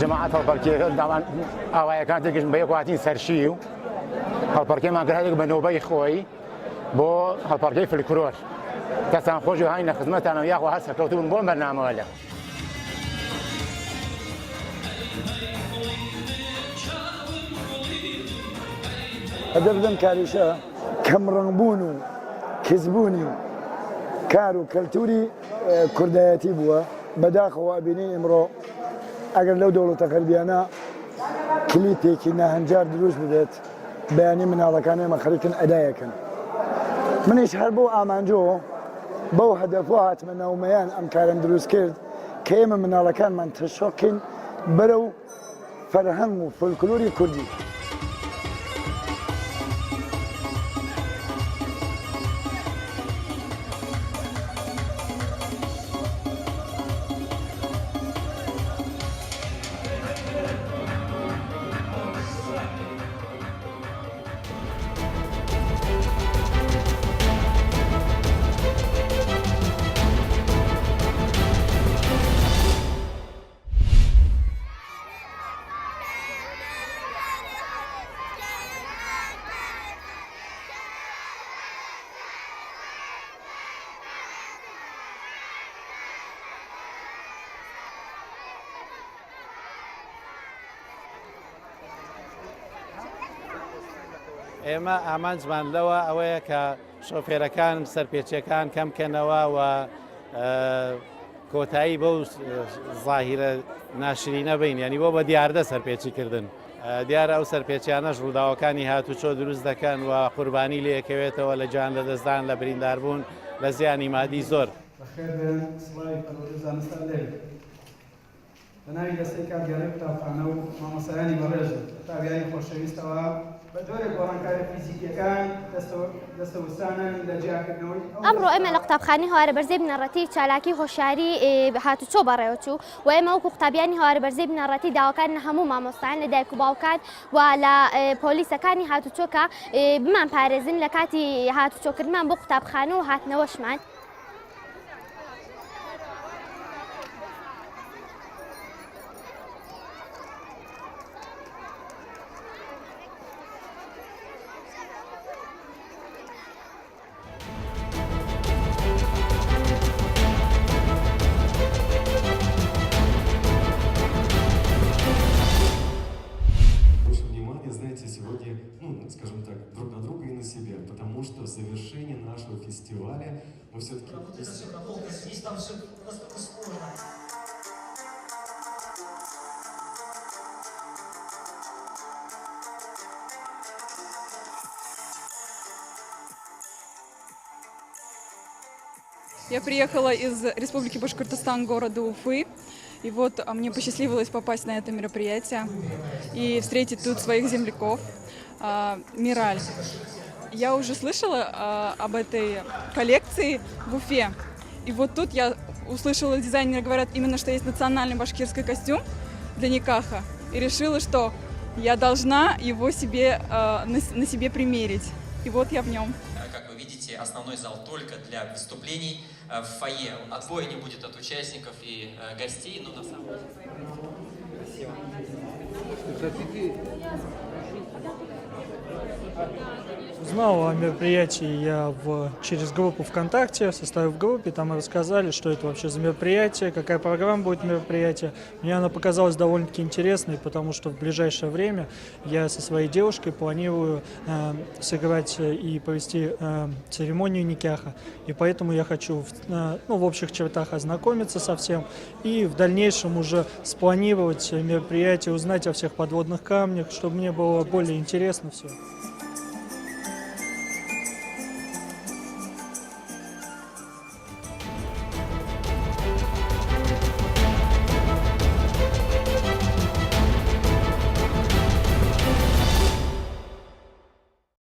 جماعة هالبركة طبعا أوعي كانت تجيب بيقواتين سرشيو هالبركة ما قرأت بنوبي خوي بو هالبركة في الكرور كسان خوجو هاي خدمة أنا وياه وهسه كتبون بو برنامج ولا هدردن كاريشا كم رنبونو كذبوني كارو كالتوري كردياتي بوا بداخل وابيني امرو اگر لو دولة غربيانا كليتي كنا هنجار دروس بدات بياني من هذا كان مخريكن ادايكن من يشهر بو امانجو بو هدفوها اتمنى وميان ام كارن دروس كرد كيما من هذا كان من تشوكين برو فرهنگ وفولكلوري كردي ئێمە ئامانجمان لەوە ئەوەیە کە شۆفێرەکان سەرپێچیەکان کەمکەنەوە و کۆتایی بەو زاهیرە ناشرینە بین ینی بۆ بە دیاردە سەرپێچیکردن دیارە ئەو سەرپێچیانەش ڕووداوەکانی هاتوچۆ دروست دەکەن و قوربانی لێکەوێتەوە لە جان لەدەستدان لە برینداربوون لە زیانی مادی زۆر بەناوی دەستەی کارگەرەی قوتابخانە و مامۆستایانی بەڕێژە قوتابیانی خۆشەویستەوە بە جۆرێک گۆڕانکاری فیزیکیەکان دەستەوسانن لە جیاکردنەوەی ئەمڕۆ ئێمە لە قوتابخانەی هەوارە بەرزەی بنەڕەتی چالاکی هۆشیاری هاتوچۆ بەڕێوەچوو و ئێمە وەکو قوتابیانی هەوارە بەرزەی بنەڕەتی داواکان هەموو مامۆستایان لە دایک و باوکان و لە پۆلیسەکانی هاتوچۆکە بمان پارێزن لە کاتی هاتوچۆکردمان بۆ قوتابخانە و هاتنەوەشمان. Скажем так, друг на друга и на себя, потому что в завершении нашего фестиваля мы все-таки... Здесь там все настолько сложно. Я приехала из Республики Башкортостан, города Уфы. И вот мне посчастливилось попасть на это мероприятие и встретить тут своих земляков. Мираль. Я уже слышала об этой коллекции в Уфе. И вот тут я услышала, дизайнеры говорят именно, что есть национальный башкирский костюм для никаха. И решила, что я должна его себе, на себе примерить. И вот я в нем. Как вы видите, основной зал только для выступлений. В фойе отбоя не будет от участников и гостей, но на самом деле... Спасибо. Узнал о мероприятии я через группу ВКонтакте, состоял в группе, там рассказали, что это вообще за мероприятие, какая программа будет мероприятия. Мне она показалась довольно-таки интересной, потому что в ближайшее время я со своей девушкой планирую сыграть и провести церемонию никяха. И поэтому я хочу в общих чертах ознакомиться со всем и в дальнейшем уже спланировать мероприятие, узнать о всех подводных камнях, чтобы мне было более интересно все.